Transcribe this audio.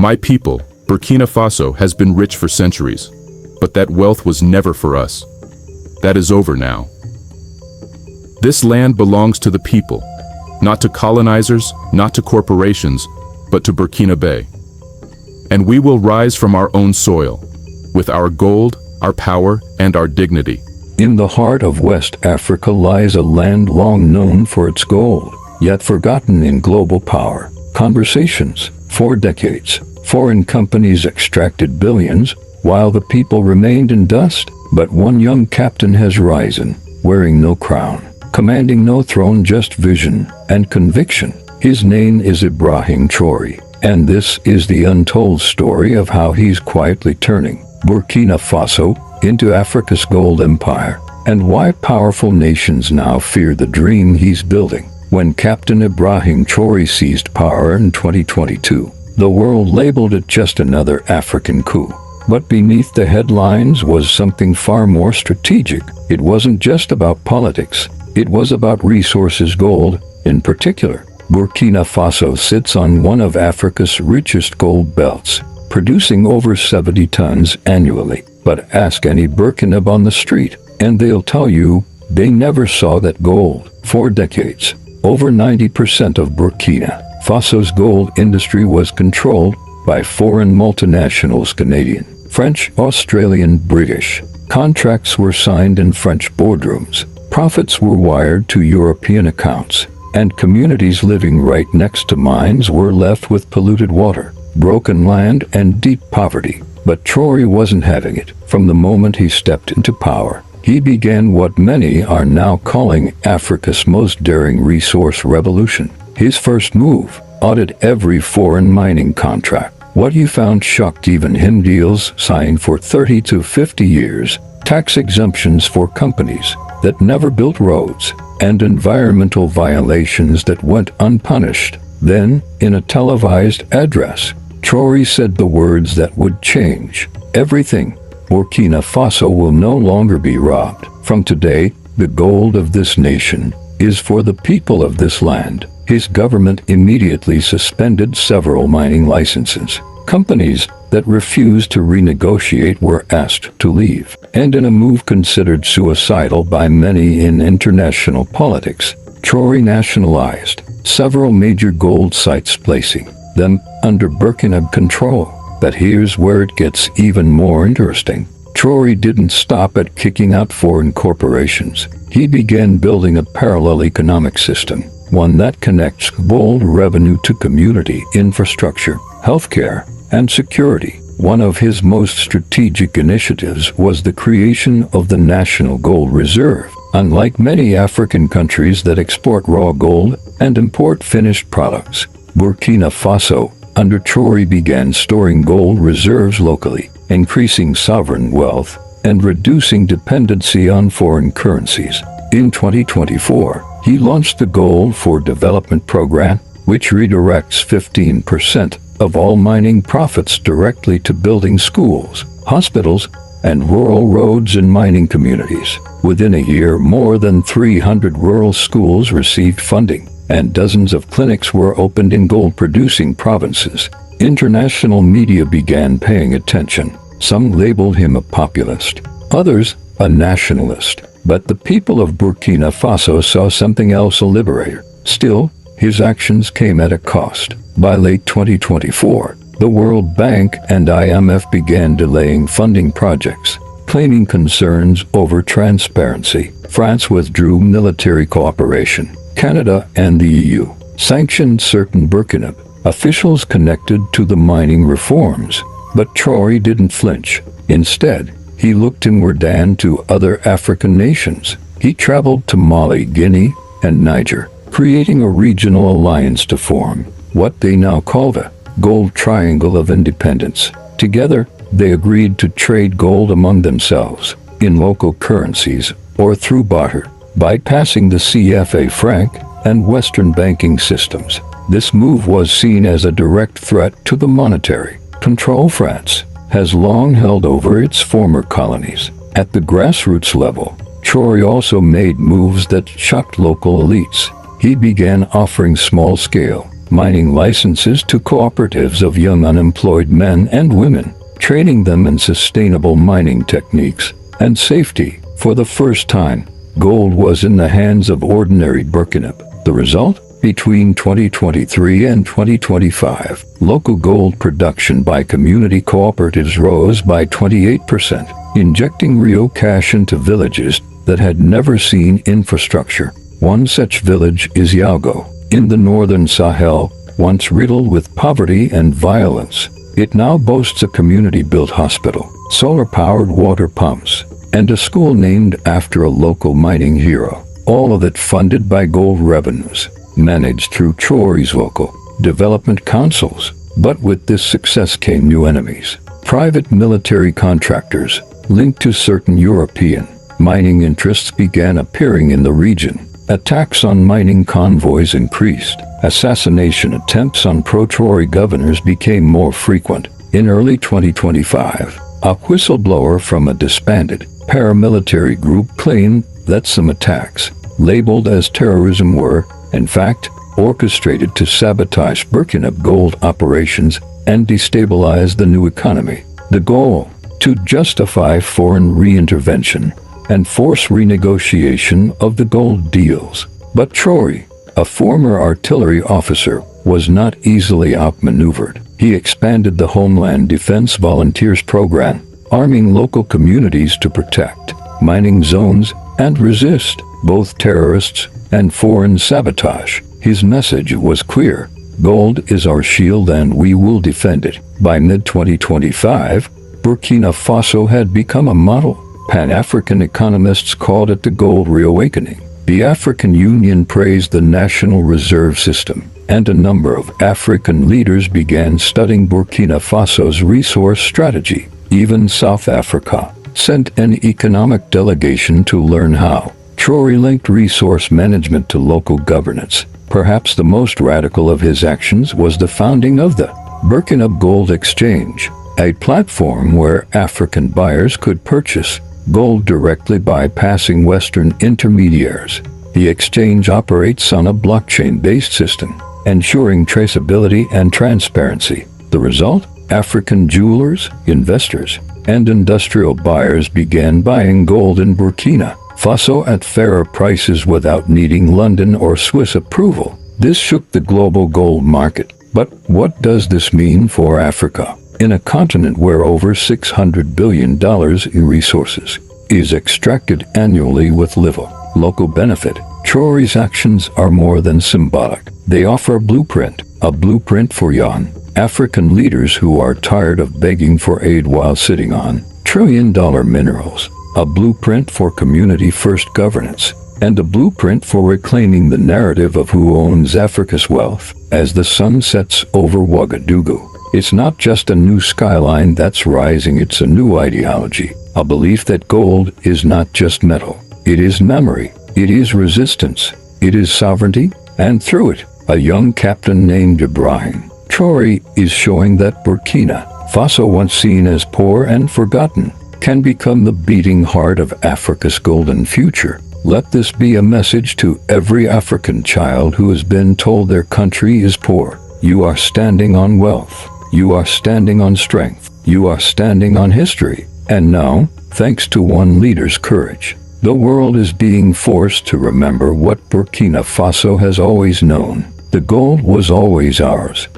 My people, Burkina Faso, has been rich for centuries, but that wealth was never for us. That is over now. This land belongs to the people, not to colonizers, not to corporations, but to Burkina Faso. And we will rise from our own soil, with our gold, our power, and our dignity. In the heart of West Africa lies a land long known for its gold, yet forgotten in global power conversations. For decades, foreign companies extracted billions, while the people remained in dust. But one young captain has risen, wearing no crown, commanding no throne, just vision and conviction. His name is Ibrahim Traoré, and this is the untold story of how he's quietly turning Burkina Faso into Africa's gold empire, and why powerful nations now fear the dream he's building. When Captain Ibrahim Traoré seized power in 2022, the world labeled it just another African coup. But beneath the headlines was something far more strategic. It wasn't just about politics, it was about resources. Gold, in particular. Burkina Faso sits on one of Africa's richest gold belts, producing over 70 tons annually. But ask any Burkinab on the street, and they'll tell you they never saw that gold. For decades, over 90% of Burkina Faso's gold industry was controlled by foreign multinationals. Canadian, French, Australian, British. Contracts were signed in French boardrooms. Profits were wired to European accounts, and communities living right next to mines were left with polluted water, broken land, and deep poverty. But Traoré wasn't having it. From the moment he stepped into power, he began what many are now calling Africa's most daring resource revolution. His first move: audit every foreign mining contract. What he found shocked even him: deals signed for 30 to 50 years, tax exemptions for companies that never built roads, and environmental violations that went unpunished. Then, in a televised address, Traoré said the words that would change everything. Burkina Faso will no longer be robbed. From today, the gold of this nation is for the people of this land. His government immediately suspended several mining licenses. Companies that refused to renegotiate were asked to leave. And in a move considered suicidal by many in international politics, Traoré nationalized several major gold sites, placing them under Burkina control. But here's where it gets even more interesting. Traoré didn't stop at kicking out foreign corporations. He began building a parallel economic system, one that connects gold revenue to community infrastructure, healthcare, and security. One of his most strategic initiatives was the creation of the National Gold Reserve. Unlike many African countries that export raw gold and import finished products, Burkina Faso, under Traoré, began storing gold reserves locally, increasing sovereign wealth and reducing dependency on foreign currencies. In 2024, he launched the Gold for Development program, which redirects 15% of all mining profits directly to building schools, hospitals, and rural roads in mining communities. Within a year, more than 300 rural schools received funding, and dozens of clinics were opened in gold-producing provinces. International media began paying attention. Some labeled him a populist, others a nationalist. But the people of Burkina Faso saw something else: a liberator. Still, his actions came at a cost. By late 2024, the World Bank and IMF began delaying funding projects, claiming concerns over transparency. France withdrew military cooperation. Canada and the EU sanctioned certain Burkina officials connected to the mining reforms. But Traoré didn't flinch. Instead, he looked inward and to other African nations. He traveled to Mali, Guinea, and Niger, creating a regional alliance to form what they now call the Gold Triangle of Independence. Together, they agreed to trade gold among themselves, in local currencies, or through barter, bypassing the CFA franc and Western banking systems. This move was seen as a direct threat to the monetary control France has long held over its former colonies. At the grassroots level, Traoré also made moves that shocked local elites. He began offering small-scale, mining licenses to cooperatives of young unemployed men and women, training them in sustainable mining techniques and safety. For the first time, gold was in the hands of ordinary Burkinab. The result? Between 2023 and 2025, local gold production by community cooperatives rose by 28%, injecting real cash into villages that had never seen infrastructure. One such village is Yago, in the northern Sahel, once riddled with poverty and violence. It now boasts a community-built hospital, solar-powered water pumps, and a school named after a local mining hero, all of it funded by gold revenues, managed through Traoré's local development councils. But with this success came new enemies. Private military contractors linked to certain European mining interests began appearing in the region. Attacks on mining convoys increased. Assassination attempts on pro-Traoré governors became more frequent. In early 2025, a whistleblower from a disbanded paramilitary group claimed that some attacks, labeled as terrorism, were, in fact, orchestrated to sabotage Burkina gold operations and destabilize the new economy. The goal: to justify foreign reintervention and force renegotiation of the gold deals. But Traoré, a former artillery officer, was not easily outmaneuvered. He expanded the Homeland Defense Volunteers program, arming local communities to protect mining zones and resist both terrorists and foreign sabotage. His message was clear: gold is our shield and we will defend it. By mid-2025, Burkina Faso had become a model. Pan-African economists called it the gold reawakening. The African Union praised the National Reserve System, and a number of African leaders began studying Burkina Faso's resource strategy. Even South Africa sent an economic delegation to learn how Traoré linked resource management to local governance. Perhaps the most radical of his actions was the founding of the Burkina Gold Exchange, a platform where African buyers could purchase gold directly bypassing Western intermediaries. The exchange operates on a blockchain-based system, ensuring traceability and transparency. The result? African jewelers, investors, and industrial buyers began buying gold in Burkina Faso at fairer prices without needing London or Swiss approval. This shook the global gold market. But what does this mean for Africa? In a continent where over $600 billion in resources is extracted annually with little local benefit, Traoré's actions are more than symbolic. They offer a blueprint for young African leaders who are tired of begging for aid while sitting on trillion-dollar minerals, a blueprint for community-first governance, and a blueprint for reclaiming the narrative of who owns Africa's wealth. As the sun sets over Ouagadougou, it's not just a new skyline that's rising, it's a new ideology, a belief that gold is not just metal. It is memory, it is resistance, it is sovereignty, and through it, a young captain named Ibrahim Traoré is showing that Burkina Faso, once seen as poor and forgotten, can become the beating heart of Africa's golden future. Let this be a message to every African child who has been told their country is poor. You are standing on wealth. You are standing on strength. You are standing on history. And now, thanks to one leader's courage, the world is being forced to remember what Burkina Faso has always known. The gold was always ours.